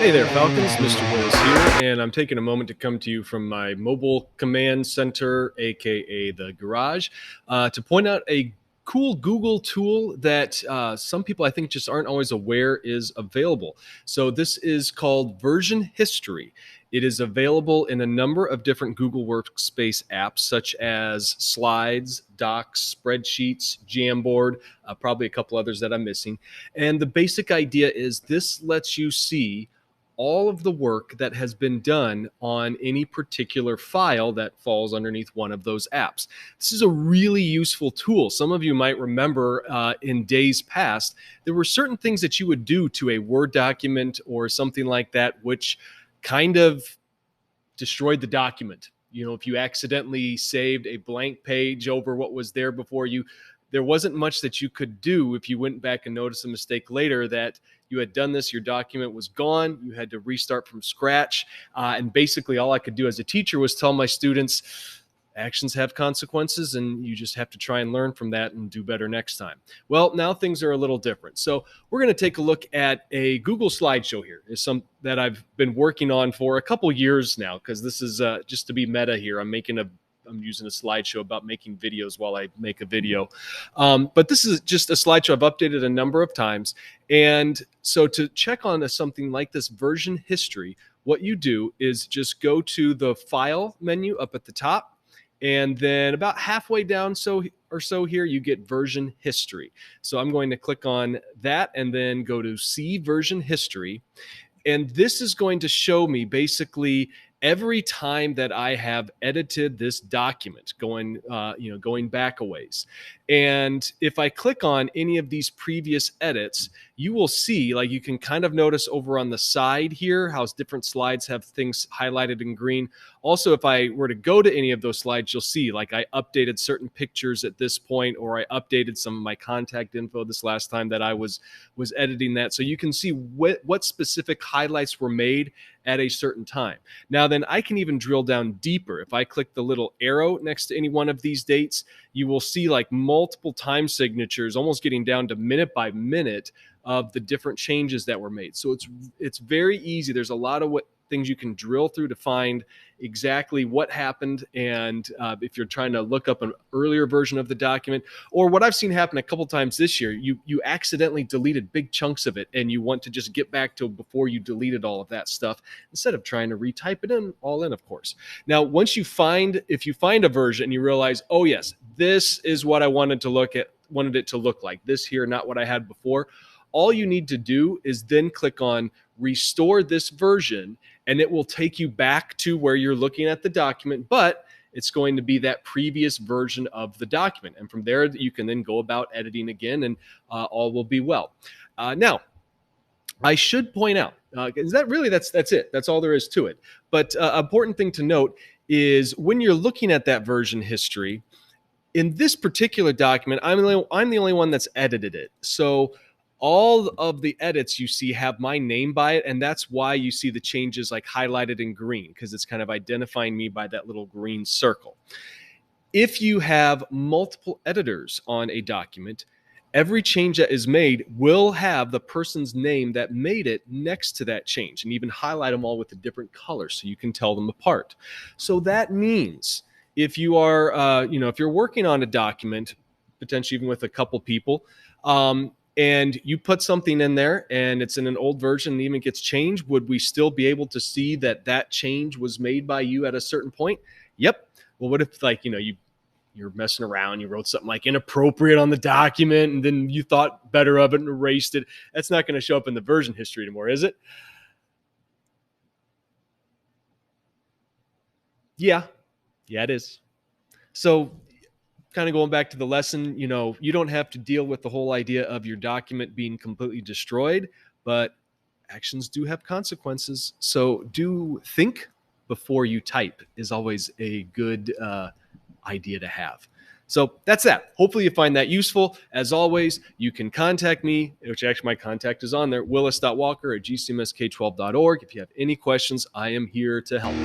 Hey there, Falcons. Mr. Willis here, and I'm taking a moment to come to you from my mobile command center, aka the garage, to point out a cool Google tool that some people I think just aren't always aware is available. So, this is called Version History. It is available in a number of different Google Workspace apps, such as Slides, Docs, Spreadsheets, Jamboard, probably a couple others that I'm missing. And the basic idea is this lets you see all of the work that has been done on any particular file that falls underneath one of those apps. This is a really useful tool. Some of you might remember in days past, there were certain things that you would do to a Word document or something like that, which kind of destroyed the document. You know, if you accidentally saved a blank page over what was there before you, there wasn't much that you could do if you went back and noticed a mistake later that you had done this, your document was gone, you had to restart from scratch. And basically all I could do as a teacher was tell my students, actions have consequences and you just have to try and learn from that and do better next time. Well, now things are a little different. So we're going to take a look at a Google slideshow here. It's some that I've been working on for a couple years now, because this is just to be meta here. I'm using a slideshow about making videos while I make a video. But this is just a slideshow I've updated a number of times. And so to check on something like this version history, what you do is just go to the File menu up at the top. And then about halfway down so here, you get version history. So I'm going to click on that and then go to See Version History. And this is going to show me basically every time that I have edited this document, going back a ways. And if I click on any of these previous edits, you will see, like you can kind of notice over on the side here, how different slides have things highlighted in green. Also, if I were to go to any of those slides, you'll see like I updated certain pictures at this point, or I updated some of my contact info this last time that I was editing that. So you can see what specific highlights were made at a certain time. Now then, I can even drill down deeper. If I click the little arrow next to any one of these dates, you will see like multiple time signatures, almost getting down to minute by minute of the different changes that were made. So it's very easy. There's a lot of things you can drill through to find exactly what happened. And if you're trying to look up an earlier version of the document, or what I've seen happen a couple times this year, you accidentally deleted big chunks of it and you want to just get back to before you deleted all of that stuff instead of trying to retype it all in, of course. Now, if you find a version, you realize, oh yes, this is what I wanted it to look like. This here, not what I had before. All you need to do is then click on Restore this version, and it will take you back to where you're looking at the document, but it's going to be that previous version of the document. And from there, you can then go about editing again, and all will be well. Now, I should point out, that's it. That's all there is to it. But important thing to note is when you're looking at that version history, in this particular document, I'm the only one that's edited it. So all of the edits you see have my name by it, and that's why you see the changes like highlighted in green, because it's kind of identifying me by that little green circle. If you have multiple editors on a document, every change that is made will have the person's name that made it next to that change, and even highlight them all with a different color so you can tell them apart. So that means if you are, if you're working on a document, potentially even with a couple people, and you put something in there and it's in an old version and even gets changed, would we still be able to see that change was made by you at a certain point? Yep. Well, what if you're messing around, you wrote something like inappropriate on the document and then you thought better of it and erased it? That's not going to show up in the version history anymore, is it? Yeah, it is. So kind of going back to the lesson, you don't have to deal with the whole idea of your document being completely destroyed, but actions do have consequences. So do think before you type is always a good idea to have. So that's that. Hopefully you find that useful. As always, you can contact me, which actually my contact is on there, willis.walker@gcmsk12.org. If you have any questions, I am here to help.